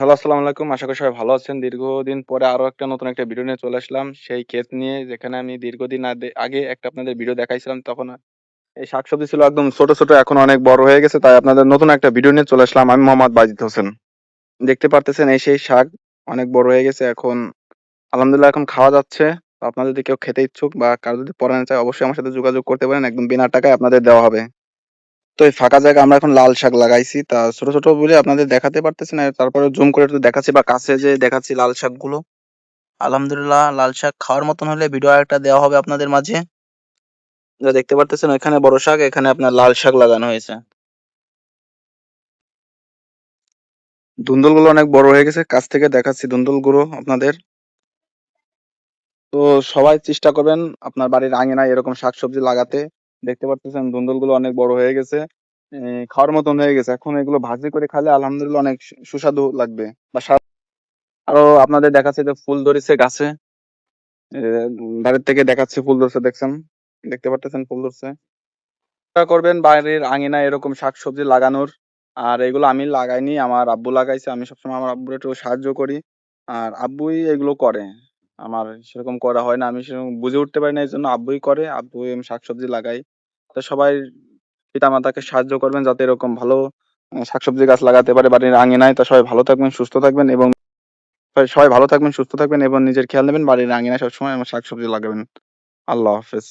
Hello, আসসালামু আলাইকুম। আশা করি সবাই ভালো আছেন। দীর্ঘদিন পরে আরো একটা নতুন একটা ভিডিও নিয়ে চলে আসলাম। সেই ক্ষেত নিয়ে যেখানে আমি দীর্ঘদিন আগে একটা আপনাদের ভিডিও দেখাইছিলাম। তখন এই শাকসবজি ছিল একদম ছোট, ছোট। এখন অনেক বড় হয়ে গেছে। তাই আপনাদের নতুন একটা ভিডিও নিয়ে চলে আসলাম। আমি মোহাম্মদ বাজিত হোসেন। দেখতে পারতেছেন এই সেই শাক অনেক বড় হয়ে গেছে। এখন আলহামদুলিল্লাহ এখন খাওয়া যাচ্ছে। তো আপনারা যদি কেউ খেতে ইচ্ছুক বা কারো যদি পরায়ন চায় অবশ্যই আমার সাথে যোগাযোগ করতে পারেন। একদম বিনা টাকায় আপনাদের দেওয়া হবে। তো এই ফাঁকা জায়গায় আমরা এখন লাল শাক লাগাইছি। তা ছোট, ছোট বলে আপনাদের দেখাতে পারতেছি না। তারপরে জুম করে একটু দেখাচ্ছি বা কাছে যেয়ে দেখাচ্ছি লাল শাকগুলো। আলহামদুলিল্লাহ লাল শাক খাওয়ার মতন হলে ভিডিও আরেকটা দেওয়া হবে আপনাদের মাঝে। যা দেখতে পারতেছেন ওইখানে বড় শাক, এখানে আপনার লাল শাক লাগানো হয়েছে। ধুন্দুলগুলো অনেক বড় হয়ে গেছে। কাছ থেকে দেখাচ্ছি ধুন্দুলগুলো আপনাদের। তো সবাই চেষ্টা করবেন আপনার বাড়ির আঙিনায় এরকম শাকসবজি লাগাতে। দেখতে পারতেছেন ধুন্দুলগুলো অনেক বড় হয়ে গেছে। খাওয়ার মতন হয়ে গেছে। এখন এগুলো ভাজি করে খাইলে আলহামদুলিল্লাহ অনেক সুস্বাদু লাগবে। বা আরো আপনাদের দেখাচ্ছে যে ফুল ধরেছে গাছে। বাইরের থেকে দেখাচ্ছে ফুল ধরছে, দেখছেন? দেখতে পারতেছেন ফুল ধরছে। চেষ্টা করবেন বাড়ির আঙিনায় এরকম শাকসবজি লাগানোর। আর এগুলো আমি লাগাইনি, আমার আব্বু লাগাইছে। আমি সবসময় আমার আব্বুর একটু সাহায্য করি। আর আব্বুই এগুলো করে। আমার সেরকম করা হয় না। আমি সেরকম বুঝে উঠতে পারি না, এইজন্য আব্বুই করে। আব্বুই আমি শাকসবজি লাগাই। তো সবাই পিতামাতাকে সাহায্য করবেন যাতে এরকম ভালো শাকসবজি গাছ লাগাতে পারে বাড়ির আঙিনায়। তো সবাই ভালো থাকবেন, সুস্থ থাকবেন এবং সবাই ভালো থাকবেন, সুস্থ থাকবেন এবং নিজের খেয়াল নেবেন। বাড়ির আঙিনায় সবসময় আমার শাকসবজি লাগাবেন। আল্লাহ হাফেজ।